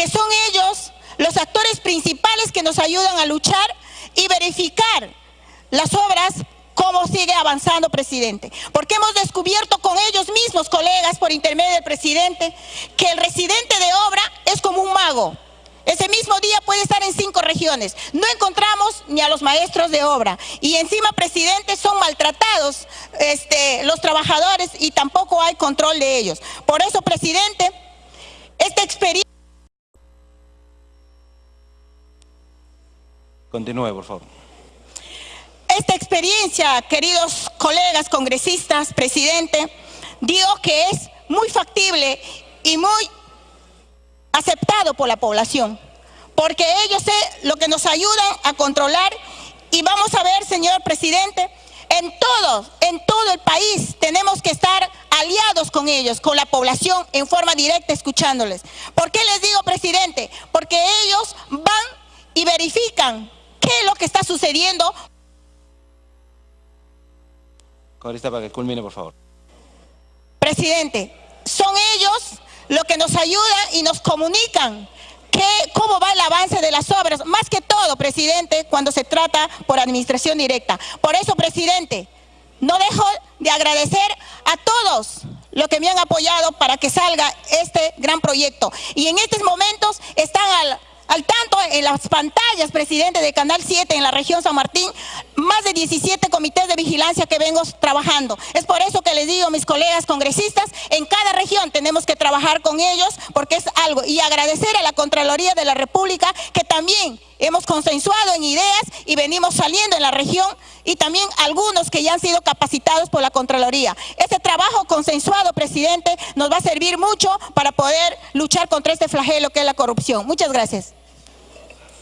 que son ellos los actores principales que nos ayudan a luchar y verificar las obras, cómo sigue avanzando, presidente. Porque hemos descubierto con ellos mismos, colegas, por intermedio del presidente, que el residente de obra es como un mago. Ese mismo día puede estar en 5 regiones. No encontramos ni a los maestros de obra. Y encima, presidente, son maltratados los trabajadores y tampoco hay control de ellos. Por eso, presidente, esta experiencia... Continúe, por favor. Esta experiencia, queridos colegas congresistas, presidente, digo que es muy factible y muy aceptado por la población, porque ellos es lo que nos ayudan a controlar. Y vamos a ver, señor presidente, en todo el país tenemos que estar aliados con ellos, con la población, en forma directa, escuchándoles. ¿Por qué les digo, presidente? Porque ellos van y verifican qué es lo que está sucediendo. Congresista, para que culmine, por favor. Presidente, son ellos los que nos ayudan y nos comunican cómo va el avance de las obras, más que todo, presidente, cuando se trata por administración directa. Por eso, presidente, no dejo de agradecer a todos los que me han apoyado para que salga este gran proyecto. Y en estos momentos están al tanto en las pantallas, presidente, de Canal 7 en la región San Martín, más de 17 comités de vigilancia que vengo trabajando. Es por eso que les digo a mis colegas congresistas, en cada región tenemos que trabajar con ellos, porque es algo. Y agradecer a la Contraloría de la República, que también hemos consensuado en ideas y venimos saliendo en la región, y también algunos que ya han sido capacitados por la Contraloría. Este trabajo consensuado, presidente, nos va a servir mucho para poder luchar contra este flagelo que es la corrupción. Muchas gracias.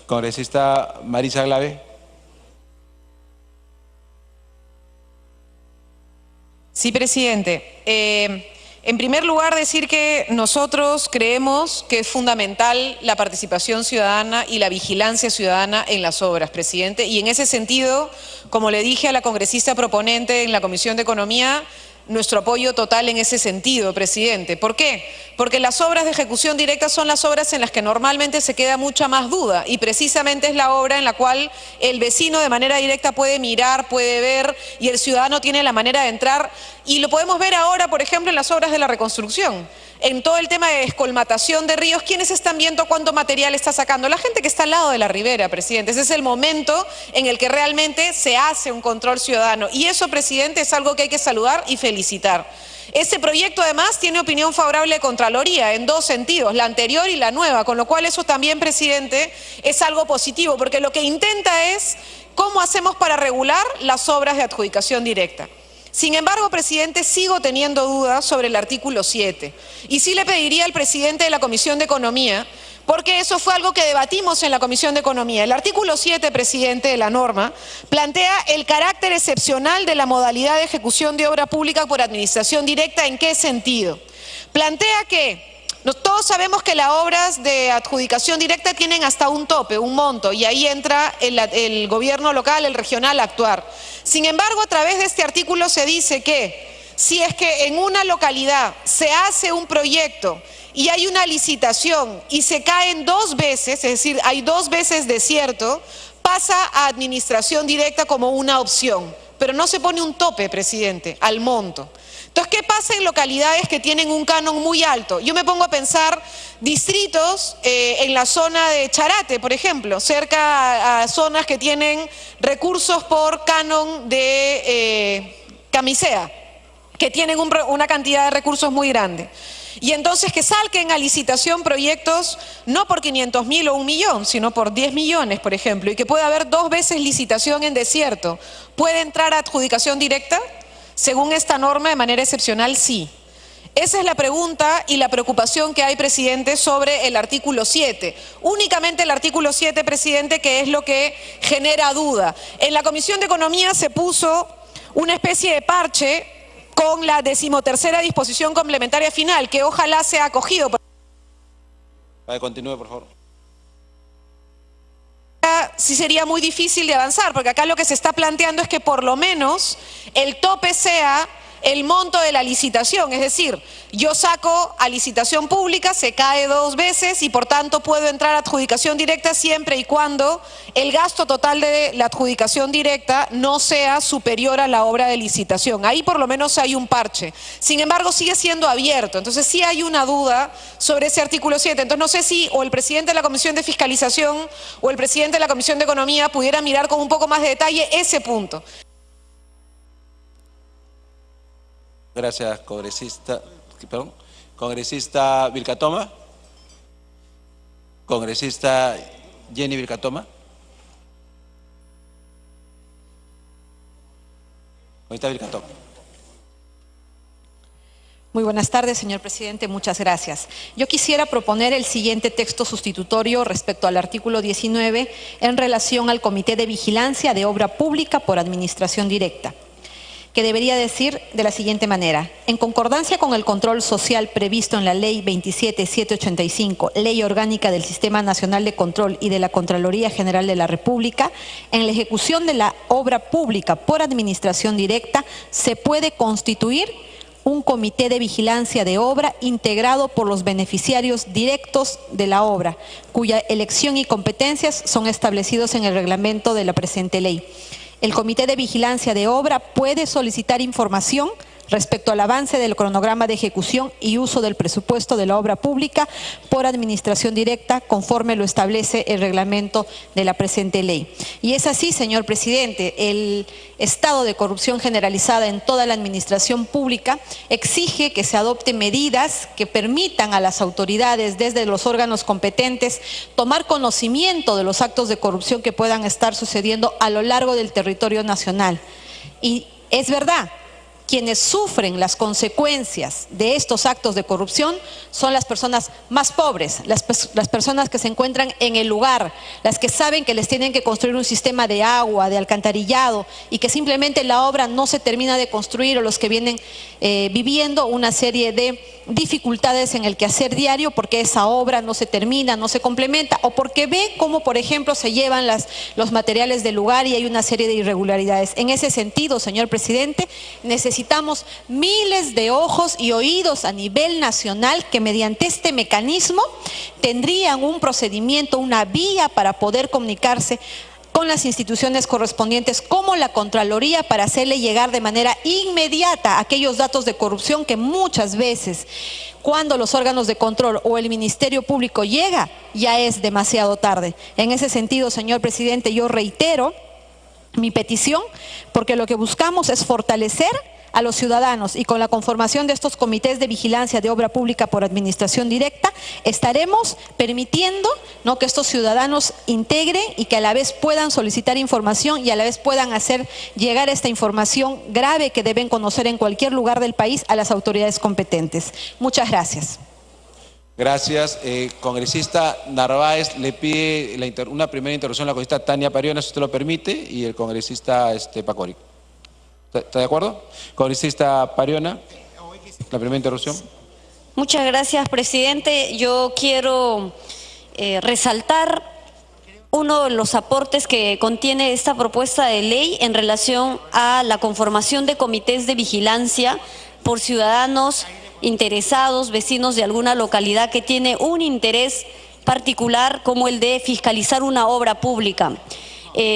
Congresista Marisa Glave. Sí, presidente. En primer lugar, decir que nosotros creemos que es fundamental la participación ciudadana y la vigilancia ciudadana en las obras, presidente. Y en ese sentido, como le dije a la congresista proponente en la Comisión de Economía, nuestro apoyo total en ese sentido, presidente. ¿Por qué? Porque las obras de ejecución directa son las obras en las que normalmente se queda mucha más duda, y precisamente es la obra en la cual el vecino de manera directa puede mirar, puede ver, y el ciudadano tiene la manera de entrar. Y lo podemos ver ahora, por ejemplo, en las obras de la reconstrucción. En todo el tema de descolmatación de ríos, ¿quiénes están viendo cuánto material está sacando? La gente que está al lado de la ribera, presidente. Ese es el momento en el que realmente se hace un control ciudadano. Y eso, presidente, es algo que hay que saludar y felicitar. Este proyecto, además, tiene opinión favorable de Contraloría en 2 sentidos, la anterior y la nueva, con lo cual eso también, presidente, es algo positivo, porque lo que intenta es cómo hacemos para regular las obras de adjudicación directa. Sin embargo, presidente, sigo teniendo dudas sobre el artículo 7. Y sí le pediría al presidente de la Comisión de Economía, porque eso fue algo que debatimos en la Comisión de Economía. El artículo 7, presidente, de la norma, plantea el carácter excepcional de la modalidad de ejecución de obra pública por administración directa. ¿En qué sentido? Plantea que todos sabemos que las obras de adjudicación directa tienen hasta un tope, un monto, y ahí entra el gobierno local, el regional, a actuar. Sin embargo, a través de este artículo se dice que si es que en una localidad se hace un proyecto y hay una licitación y se caen 2 veces, es decir, hay 2 veces desierto, pasa a administración directa como una opción, pero no se pone un tope, presidente, al monto. Entonces, ¿qué pasa en localidades que tienen un canon muy alto? Yo me pongo a pensar distritos en la zona de Charate, por ejemplo, cerca a zonas que tienen recursos por canon de Camisea, que tienen una cantidad de recursos muy grande. Y entonces que salquen a licitación proyectos no por 500.000 o 1 millón, sino por 10 millones, por ejemplo, y que pueda haber 2 veces licitación en desierto. ¿Puede entrar a adjudicación directa? Según esta norma, de manera excepcional, sí. Esa es la pregunta y la preocupación que hay, presidente, sobre el artículo 7. Únicamente el artículo 7, presidente, que es lo que genera duda. En la Comisión de Economía se puso una especie de parche con la 13ª disposición complementaria final, que ojalá sea acogido. Continúe, por favor. Sí sería muy difícil de avanzar, porque acá lo que se está planteando es que por lo menos el tope sea el monto de la licitación. Es decir, yo saco a licitación pública, se cae 2 veces y por tanto puedo entrar a adjudicación directa siempre y cuando el gasto total de la adjudicación directa no sea superior a la obra de licitación. Ahí por lo menos hay un parche. Sin embargo, sigue siendo abierto. Entonces sí hay una duda sobre ese artículo 7. Entonces no sé si o el presidente de la Comisión de Fiscalización o el presidente de la Comisión de Economía pudiera mirar con un poco más de detalle ese punto. Gracias, congresista. Perdón. Congresista Vilcatoma. Congresista Jenny Vilcatoma. Congresista Vilcatoma. Muy buenas tardes, señor presidente. Muchas gracias. Yo quisiera proponer el siguiente texto sustitutorio respecto al artículo 19 en relación al Comité de Vigilancia de Obra Pública por Administración Directa, que debería decir de la siguiente manera: en concordancia con el control social previsto en la Ley 27785, Ley Orgánica del Sistema Nacional de Control y de la Contraloría General de la República, en la ejecución de la obra pública por administración directa se puede constituir un comité de vigilancia de obra integrado por los beneficiarios directos de la obra, cuya elección y competencias son establecidos en el reglamento de la presente ley. El Comité de Vigilancia de Obra puede solicitar información respecto al avance del cronograma de ejecución y uso del presupuesto de la obra pública por administración directa, conforme lo establece el reglamento de la presente ley. Y es así, señor presidente, el estado de corrupción generalizada en toda la administración pública exige que se adopten medidas que permitan a las autoridades, desde los órganos competentes, tomar conocimiento de los actos de corrupción que puedan estar sucediendo a lo largo del territorio nacional. Y es verdad, quienes sufren las consecuencias de estos actos de corrupción son las personas más pobres, las personas que se encuentran en el lugar, las que saben que les tienen que construir un sistema de agua, de alcantarillado, y que simplemente la obra no se termina de construir, o los que vienen viviendo una serie de dificultades en el quehacer diario porque esa obra no se termina, no se complementa, o porque ve cómo, por ejemplo, se llevan los materiales del lugar y hay una serie de irregularidades. En ese sentido, señor presidente, necesitamos miles de ojos y oídos a nivel nacional que mediante este mecanismo tendrían un procedimiento, una vía para poder comunicarse con las instituciones correspondientes como la Contraloría, para hacerle llegar de manera inmediata aquellos datos de corrupción que muchas veces, cuando los órganos de control o el Ministerio Público llega, ya es demasiado tarde. En ese sentido, señor presidente, yo reitero mi petición, porque lo que buscamos es fortalecer a los ciudadanos, y con la conformación de estos comités de vigilancia de obra pública por administración directa estaremos permitiendo, ¿no?, que estos ciudadanos integren y que a la vez puedan solicitar información y a la vez puedan hacer llegar esta información grave que deben conocer en cualquier lugar del país a las autoridades competentes. Muchas gracias. Gracias. Congresista Narváez le pide una primera interrupción a la congresista Tania Pariona, si usted lo permite, y el congresista Pacori. ¿Está de acuerdo? Congresista Pariona, la primera interrupción. Muchas gracias, presidente. Yo quiero resaltar uno de los aportes que contiene esta propuesta de ley en relación a la conformación de comités de vigilancia por ciudadanos interesados, vecinos de alguna localidad que tiene un interés particular como el de fiscalizar una obra pública.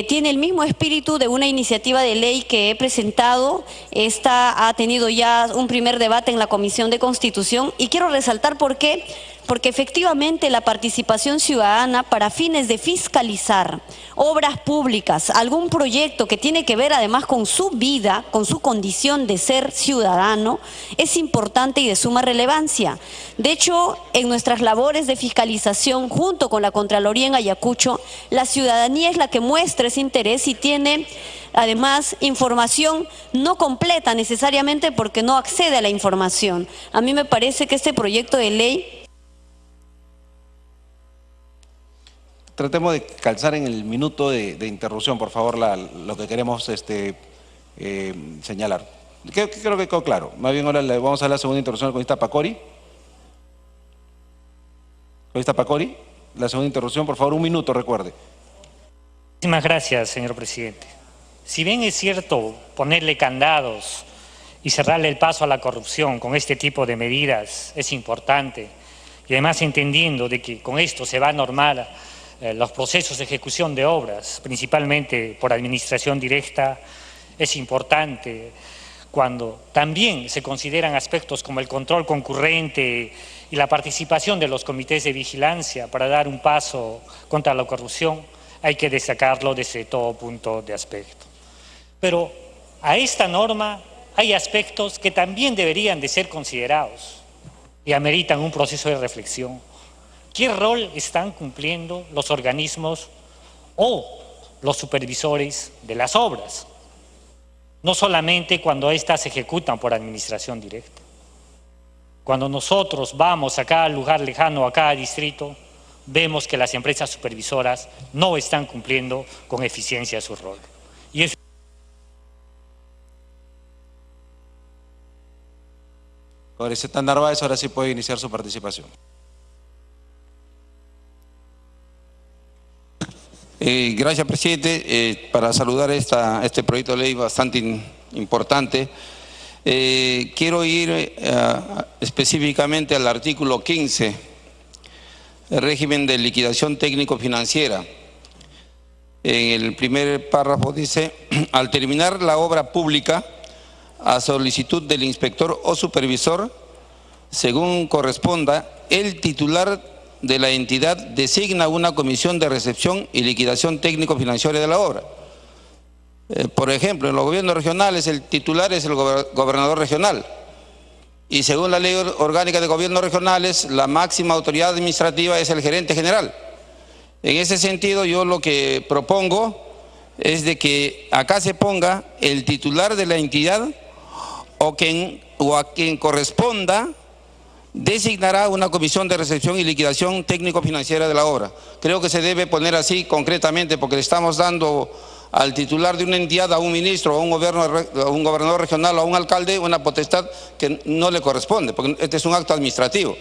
Tiene el mismo espíritu de una iniciativa de ley que he presentado. Esta ha tenido ya un primer debate en la Comisión de Constitución, y quiero resaltar por qué. Porque efectivamente la participación ciudadana para fines de fiscalizar obras públicas, algún proyecto que tiene que ver además con su vida, con su condición de ser ciudadano, es importante y de suma relevancia. De hecho, en nuestras labores de fiscalización junto con la Contraloría en Ayacucho, la ciudadanía es la que muestra ese interés y tiene además información no completa necesariamente porque no accede a la información. A mí me parece que este proyecto de ley... Tratemos de calzar en el minuto de interrupción, por favor, lo que queremos señalar. Creo que quedó claro. Más bien ahora le vamos a dar la segunda interrupción al congresista Pacori. Congresista Pacori, la segunda interrupción, por favor, un minuto, recuerde. Muchísimas gracias, señor presidente. Si bien es cierto ponerle candados y cerrarle el paso a la corrupción con este tipo de medidas es importante. Y además entendiendo de que con esto se va a normar los procesos de ejecución de obras, principalmente por administración directa, es importante cuando también se consideran aspectos como el control concurrente y la participación de los comités de vigilancia para dar un paso contra la corrupción, hay que destacarlo desde todo punto de aspecto. Pero a esta norma hay aspectos que también deberían de ser considerados y ameritan un proceso de reflexión. ¿Qué rol están cumpliendo los organismos o los supervisores de las obras? No solamente cuando éstas se ejecutan por administración directa. Cuando nosotros vamos a cada lugar lejano, a cada distrito, vemos que las empresas supervisoras no están cumpliendo con eficiencia su rol. Y eso... Congresista Narváez, ahora sí puede iniciar su participación. Gracias, presidente. Para saludar este proyecto de ley bastante importante, quiero ir específicamente al artículo 15, el régimen de liquidación técnico-financiera. En el primer párrafo dice, al terminar la obra pública, a solicitud del inspector o supervisor, según corresponda, el titular de la entidad designa una comisión de recepción y liquidación técnico-financiera de la obra. Por ejemplo, en los gobiernos regionales el titular es el gobernador regional y según la ley orgánica de gobiernos regionales la máxima autoridad administrativa es el gerente general. En ese sentido yo lo que propongo es de que acá se ponga el titular de la entidad o a quien corresponda designará una comisión de recepción y liquidación técnico-financiera de la obra. Creo que se debe poner así concretamente porque le estamos dando al titular de una entidad, a un ministro, a un gobernador regional o a un alcalde una potestad que no le corresponde, porque este es un acto administrativo.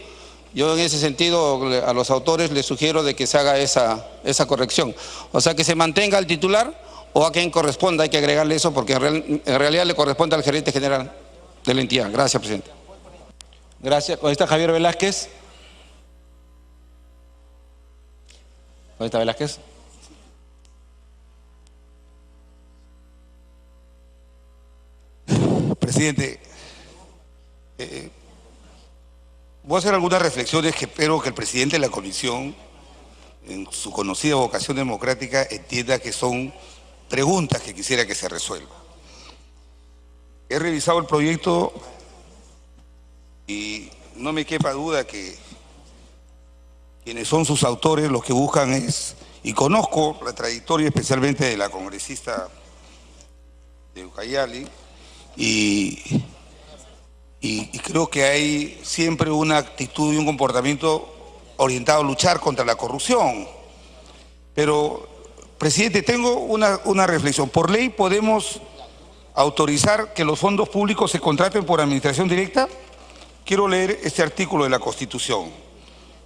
Yo en ese sentido a los autores les sugiero de que se haga esa corrección. O sea, que se mantenga al titular o a quien corresponda, hay que agregarle eso porque en realidad le corresponde al gerente general de la entidad. Gracias, presidente. Gracias. Congresista Javier Velázquez. Congresista Velázquez. Presidente, voy a hacer algunas reflexiones que espero que el presidente de la comisión, en su conocida vocación democrática, entienda que son preguntas que quisiera que se resuelvan. He revisado el proyecto y no me quepa duda que quienes son sus autores los que buscan es, y conozco la trayectoria especialmente de la congresista de Ucayali, y creo que hay siempre una actitud y un comportamiento orientado a luchar contra la corrupción. Pero, presidente, tengo una reflexión. Por ley podemos autorizar que los fondos públicos se contraten por administración directa. Quiero leer este artículo de la Constitución,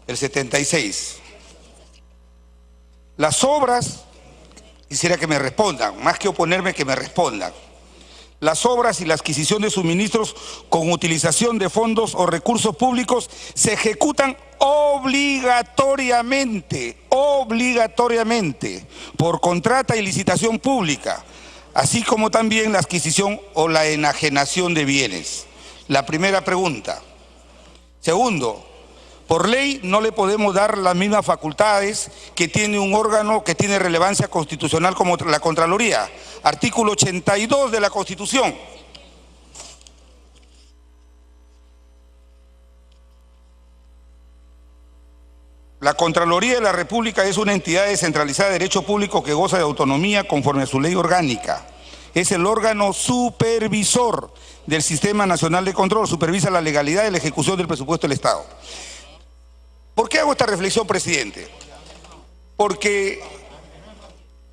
el 76. Las obras, quisiera que me respondan, más que oponerme, que me respondan. Las obras y la adquisición de suministros con utilización de fondos o recursos públicos se ejecutan obligatoriamente, por contrata y licitación pública, así como también la adquisición o la enajenación de bienes. La primera pregunta. Segundo, por ley no le podemos dar las mismas facultades que tiene un órgano que tiene relevancia constitucional como la Contraloría. Artículo 82 de la Constitución. La Contraloría de la República es una entidad descentralizada de derecho público que goza de autonomía conforme a su ley orgánica. Es el órgano supervisor del Sistema Nacional de Control, supervisa la legalidad y la ejecución del presupuesto del Estado. ¿Por qué hago esta reflexión, presidente? Porque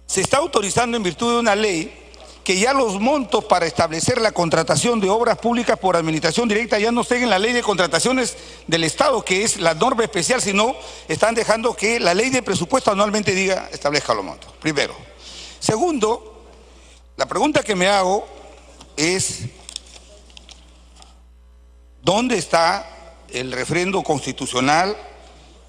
se está autorizando en virtud de una ley que ya los montos para establecer la contratación de obras públicas por administración directa ya no estén en la ley de contrataciones del Estado, que es la norma especial, sino están dejando que la ley de presupuesto anualmente diga, establezca los montos, primero. Segundo, la pregunta que me hago es, ¿Dónde está el refrendo constitucional?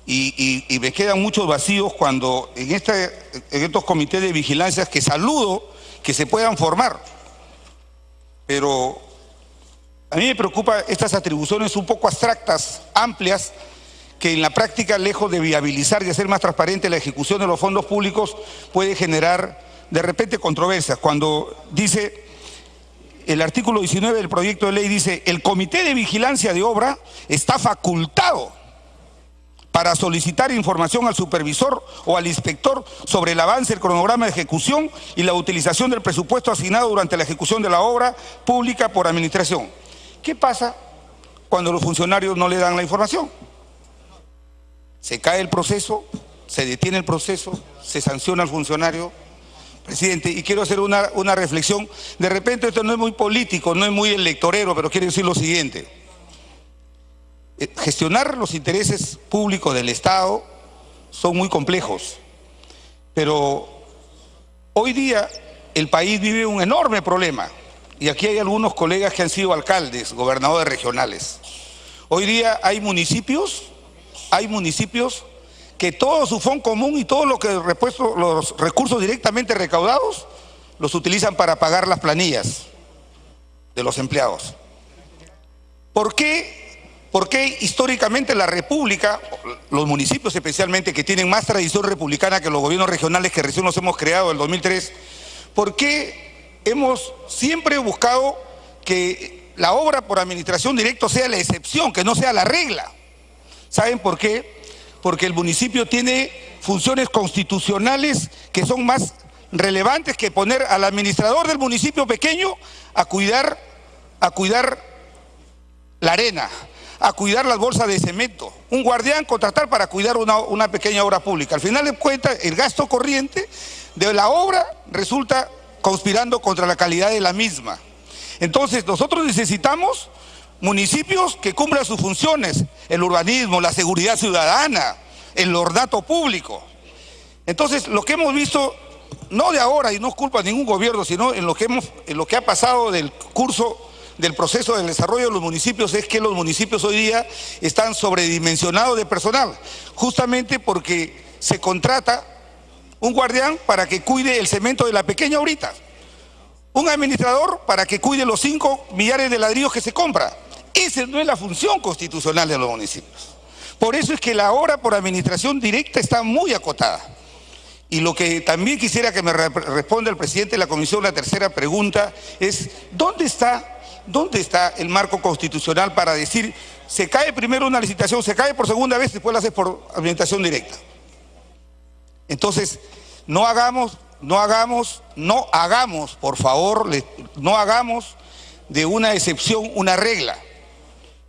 Y me quedan muchos vacíos cuando en estos comités de vigilancia, que saludo que se puedan formar, pero a mí me preocupa estas atribuciones un poco abstractas, amplias, que en la práctica, lejos de viabilizar y hacer más transparente la ejecución de los fondos públicos, puede generar de repente controversias. Cuando dice el artículo 19 del proyecto de ley, dice: el Comité de Vigilancia de Obra está facultado para solicitar información al supervisor o al inspector sobre el avance del cronograma de ejecución y la utilización del presupuesto asignado durante la ejecución de la obra pública por administración. ¿Qué pasa cuando los funcionarios no le dan la información? Se cae el proceso, se detiene el proceso, se sanciona al funcionario. Presidente, y quiero hacer una reflexión. De repente esto no es muy político, no es muy electorero, pero quiero decir lo siguiente. Gestionar los intereses públicos del Estado son muy complejos, pero hoy día el país vive un enorme problema, y aquí hay algunos colegas que han sido alcaldes, gobernadores regionales. Hoy día hay municipios que todo su fondo común y todo lo que los recursos directamente recaudados los utilizan para pagar las planillas de los empleados. ¿Por qué históricamente la República, los municipios especialmente que tienen más tradición republicana que los gobiernos regionales que recién nos hemos creado en el 2003, por qué hemos siempre buscado que la obra por administración directa sea la excepción, que no sea la regla? ¿Saben por qué? Porque el municipio tiene funciones constitucionales que son más relevantes que poner al administrador del municipio pequeño a cuidar la arena, a cuidar las bolsas de cemento, un guardián contratar para cuidar una pequeña obra pública. Al final de cuentas, el gasto corriente de la obra resulta conspirando contra la calidad de la misma. Entonces, nosotros necesitamos municipios que cumplan sus funciones, el urbanismo, la seguridad ciudadana, el ornato público. Entonces, lo que hemos visto, no de ahora, y no es culpa de ningún gobierno, sino en lo que ha pasado del curso del proceso del desarrollo de los municipios, es que los municipios hoy día están sobredimensionados de personal, justamente porque se contrata un guardián para que cuide el cemento de la pequeña obrita, un administrador para que cuide los 5 millares de ladrillos que se compra. Esa no es la función constitucional de los municipios. Por eso es que la obra por administración directa está muy acotada. Y lo que también quisiera que me responda el presidente de la comisión, la tercera pregunta, es ¿dónde está el marco constitucional para decir se cae primero una licitación, se cae por segunda vez, después la haces por administración directa? Entonces, no hagamos, por favor, no hagamos de una excepción una regla.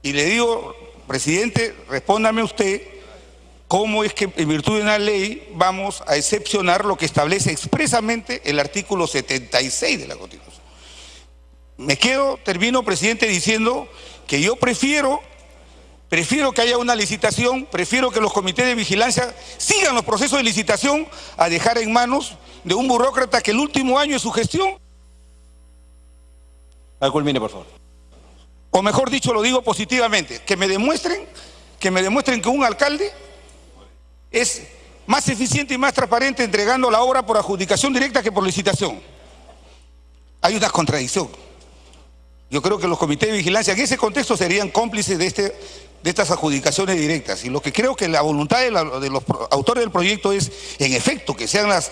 Y le digo, presidente, respóndame usted, ¿cómo es que en virtud de una ley vamos a excepcionar lo que establece expresamente el artículo 76 de la Constitución? Termino, presidente, diciendo que yo prefiero que haya una licitación, prefiero que los comités de vigilancia sigan los procesos de licitación a dejar en manos de un burócrata que el último año de su gestión... Culmine, por favor. O mejor dicho, lo digo positivamente, que me demuestren que un alcalde es más eficiente y más transparente entregando la obra por adjudicación directa que por licitación. Hay una contradicción. Yo creo que los comités de vigilancia en ese contexto serían cómplices de estas adjudicaciones directas. Y lo que creo que la voluntad de los autores del proyecto es, en efecto, que sean las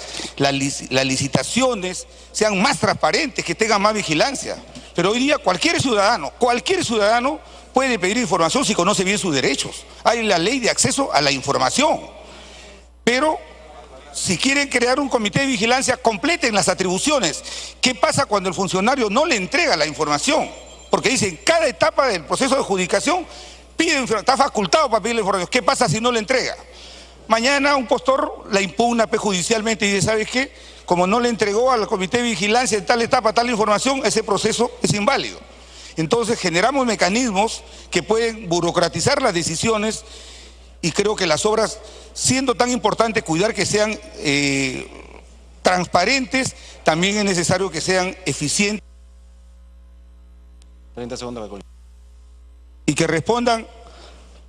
licitaciones sean más transparentes, que tengan más vigilancia. Pero hoy día cualquier ciudadano puede pedir información si conoce bien sus derechos. Hay la ley de acceso a la información. Pero si quieren crear un comité de vigilancia, completen las atribuciones. ¿Qué pasa cuando el funcionario no le entrega la información? Porque dice, en cada etapa del proceso de adjudicación está facultado para pedir la información. ¿Qué pasa si no le entrega? Mañana un postor la impugna judicialmente y dice, ¿sabes qué? Como no le entregó al comité de vigilancia en tal etapa tal información, ese proceso es inválido. Entonces generamos mecanismos que pueden burocratizar las decisiones, y creo que las obras, siendo tan importante cuidar que sean transparentes, también es necesario que sean eficientes. 30 segundos. y que respondan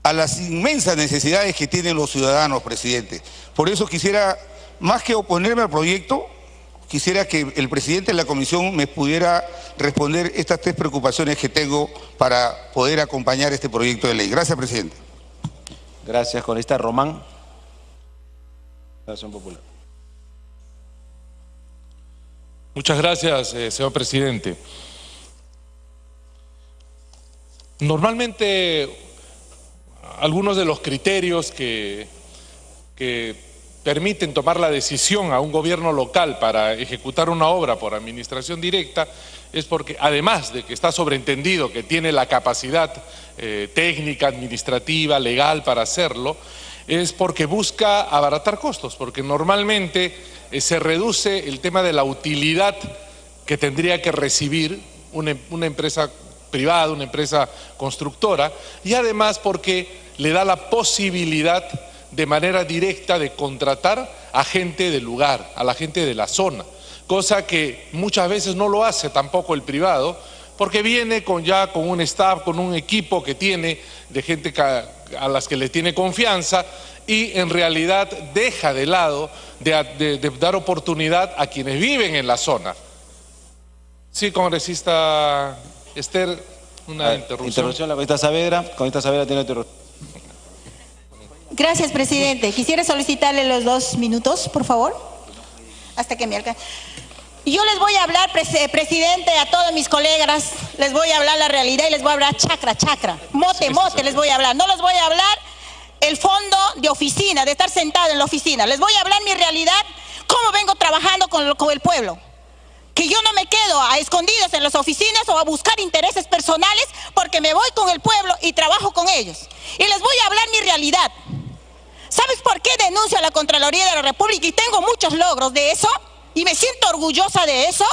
a las inmensas necesidades que tienen los ciudadanos, presidente. Por eso quisiera, más que oponerme al proyecto, quisiera que el presidente de la comisión me pudiera responder estas 3 preocupaciones que tengo para poder acompañar este proyecto de ley. Gracias, presidente. Gracias. Congresista Román. Acción Popular. Muchas gracias, señor presidente. Normalmente, algunos de los criterios que permiten tomar la decisión a un gobierno local para ejecutar una obra por administración directa es porque, además de que está sobreentendido que tiene la capacidad técnica, administrativa, legal para hacerlo, es porque busca abaratar costos, porque normalmente se reduce el tema de la utilidad que tendría que recibir una empresa privada, una empresa constructora, y además porque le da la posibilidad de manera directa de contratar a gente del lugar, a la gente de la zona, cosa que muchas veces no lo hace tampoco el privado, porque viene con un staff, con un equipo que tiene de gente a las que le tiene confianza y en realidad deja de lado de dar oportunidad a quienes viven en la zona. Sí, congresista Esther, una interrupción. Interrupción, la congresista Saavedra. Congresista Saavedra tiene interrupción. Gracias, presidente. Quisiera solicitarle los 2 minutos, por favor, hasta que me alcance. Yo les voy a hablar, presidente, a todos mis colegas, les voy a hablar la realidad y les voy a hablar chacra, mote, les voy a hablar. No les voy a hablar el fondo de oficina, de estar sentado en la oficina. Les voy a hablar mi realidad, cómo vengo trabajando con el pueblo. Que yo no me quedo a escondidos en las oficinas o a buscar intereses personales, porque me voy con el pueblo y trabajo con ellos. Y les voy a hablar mi realidad. ¿Sabes por qué denuncio a la Contraloría de la República? Y tengo muchos logros de eso, y me siento orgullosa de eso,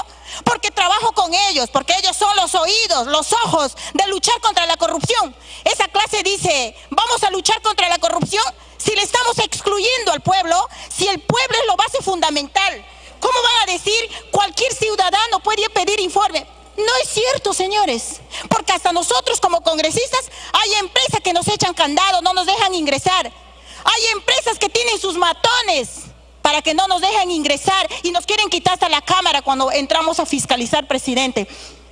porque trabajo con ellos, porque ellos son los oídos, los ojos de luchar contra la corrupción. Esa clase dice, vamos a luchar contra la corrupción si le estamos excluyendo al pueblo, si el pueblo es lo base fundamental. ¿Cómo van a decir cualquier ciudadano puede pedir informe? No es cierto, señores, porque hasta nosotros como congresistas hay empresas que nos echan candado, no nos dejan ingresar. Hay empresas que tienen sus matones para que no nos dejen ingresar y nos quieren quitar hasta la cámara cuando entramos a fiscalizar, presidente.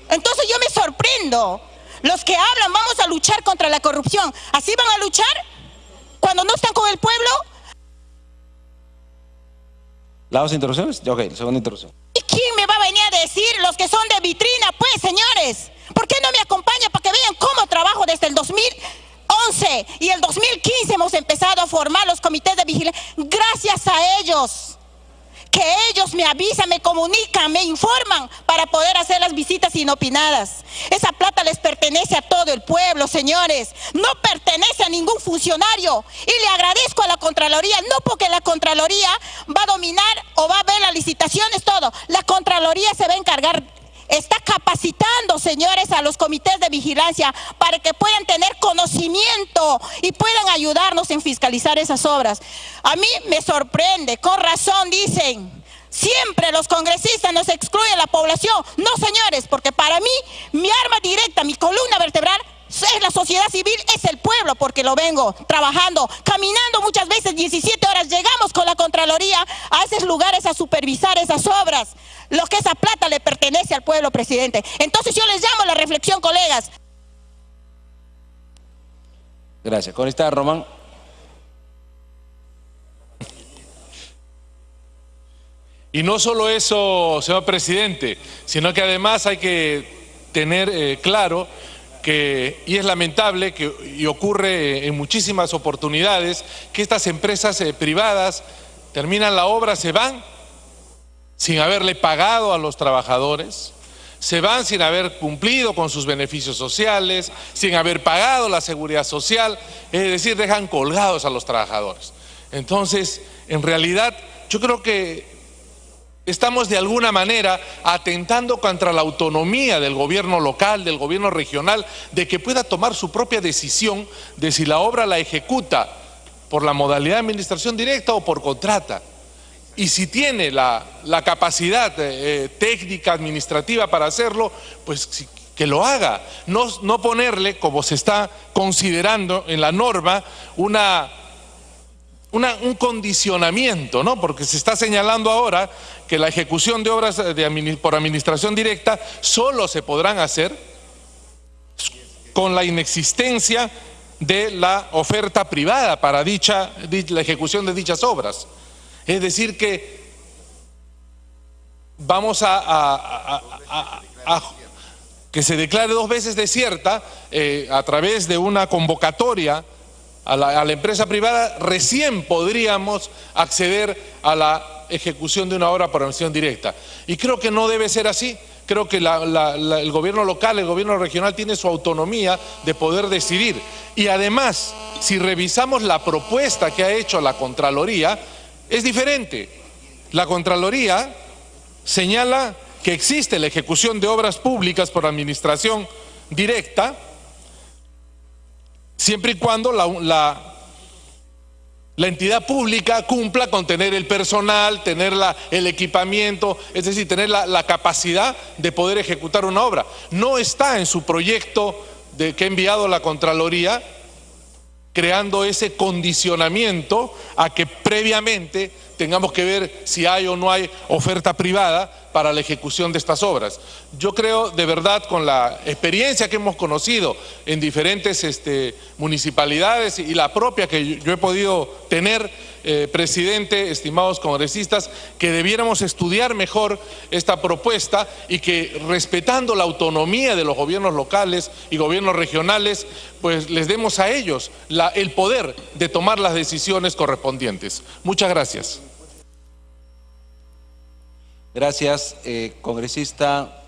Entonces yo me sorprendo. Los que hablan, vamos a luchar contra la corrupción. ¿Así van a luchar cuando no están con el pueblo? ¿Las interrupciones? Ok, segunda interrupción. ¿Y quién me va a venir a decir los que son de vitrina, pues, señores? ¿Por qué no me acompañan para que vean cómo trabajo desde el 2011 y el 2015 hemos empezado a formar los comités de vigilancia? Gracias a ellos, que ellos me avisan, me comunican, me informan para poder hacer las visitas inopinadas. Esa plata les pertenece a todo el pueblo, señores. No pertenece a ningún funcionario. Y le agradezco a la Contraloría, no porque la Contraloría va a dominar o va a ver las licitaciones, todo. La Contraloría se va a encargar, está capacitando, señores, a los comités de vigilancia para que puedan tener conocimiento y puedan ayudarnos en fiscalizar esas obras. A mí me sorprende, con razón dicen, siempre los congresistas nos excluyen la población. No, señores, porque para mí, mi arma directa, mi columna vertebral es la sociedad civil, es el pueblo, porque lo vengo trabajando, caminando muchas veces 17 horas, llegamos con la Contraloría a esos lugares a supervisar esas obras. Lo que esa plata le pertenece al pueblo, presidente. Entonces yo les llamo a la reflexión, colegas. Gracias. Congresista Román. Y no solo eso, señor presidente, sino que además hay que tener claro que, y es lamentable que y ocurre en muchísimas oportunidades, que estas empresas privadas terminan la obra, se van sin haberle pagado a los trabajadores, se van sin haber cumplido con sus beneficios sociales, sin haber pagado la seguridad social, es decir, dejan colgados a los trabajadores. Entonces, en realidad, yo creo que estamos de alguna manera atentando contra la autonomía del gobierno local, del gobierno regional, de que pueda tomar su propia decisión de si la obra la ejecuta por la modalidad de administración directa o por contrata. Y si tiene la capacidad técnica, administrativa para hacerlo, pues que lo haga, no ponerle, como se está considerando en la norma, un condicionamiento, ¿no? Porque se está señalando ahora que la ejecución de obras por administración directa solo se podrán hacer con la inexistencia de la oferta privada para la ejecución de dichas obras. Es decir que vamos a que se declare 2 veces desierta a través de una convocatoria a la empresa privada, recién podríamos acceder a la ejecución de una obra por administración directa. Y creo que no debe ser así. Creo que el gobierno local, el gobierno regional tiene su autonomía de poder decidir. Y además, si revisamos la propuesta que ha hecho la Contraloría, es diferente. La Contraloría señala que existe la ejecución de obras públicas por administración directa, siempre y cuando la entidad pública cumpla con tener el personal, tener el equipamiento, es decir, tener la capacidad de poder ejecutar una obra. No está en su proyecto que ha enviado la Contraloría, creando ese condicionamiento a que previamente tengamos que ver si hay o no hay oferta privada para la ejecución de estas obras. Yo creo, de verdad, con la experiencia que hemos conocido en diferentes municipalidades y la propia que yo he podido tener, presidente, estimados congresistas, que debiéramos estudiar mejor esta propuesta y que, respetando la autonomía de los gobiernos locales y gobiernos regionales, pues les demos a ellos el poder de tomar las decisiones correspondientes. Muchas gracias. Gracias, congresista.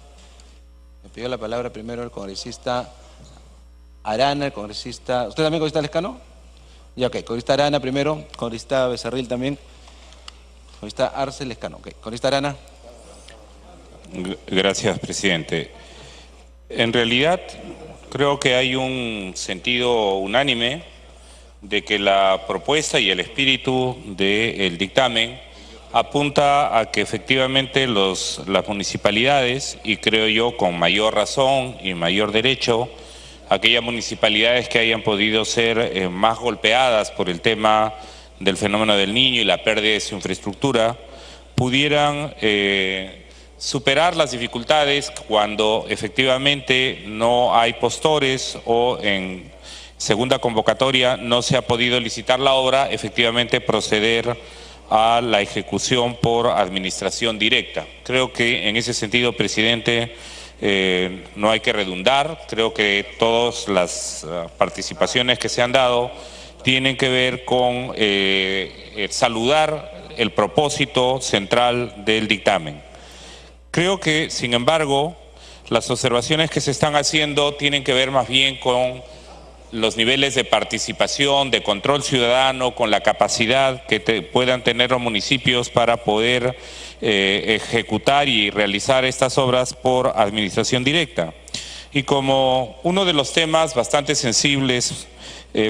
Me pidió la palabra primero el congresista Arana, el congresista... ¿Usted también, congresista Lescano? Ya, ok. Congresista Arana primero, congresista Becerril también, congresista Arce Lescano. Ok. Congresista Arana. Gracias, presidente. En realidad, creo que hay un sentido unánime de que la propuesta y el espíritu del dictamen apunta a que efectivamente las municipalidades, y creo yo con mayor razón y mayor derecho, aquellas municipalidades que hayan podido ser más golpeadas por el tema del fenómeno del Niño y la pérdida de su infraestructura, pudieran superar las dificultades cuando efectivamente no hay postores o en segunda convocatoria no se ha podido licitar la obra, efectivamente proceder a la ejecución por administración directa. Creo que en ese sentido, presidente, no hay que redundar. Creo que todas las participaciones que se han dado tienen que ver con saludar el propósito central del dictamen. Creo que, sin embargo, las observaciones que se están haciendo tienen que ver más bien con los niveles de participación, de control ciudadano, con la capacidad que puedan tener los municipios para poder ejecutar y realizar estas obras por administración directa. Y como uno de los temas bastante sensibles,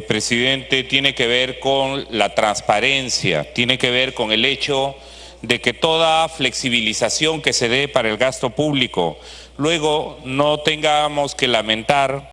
presidente, tiene que ver con la transparencia, tiene que ver con el hecho de que toda flexibilización que se dé para el gasto público, luego no tengamos que lamentar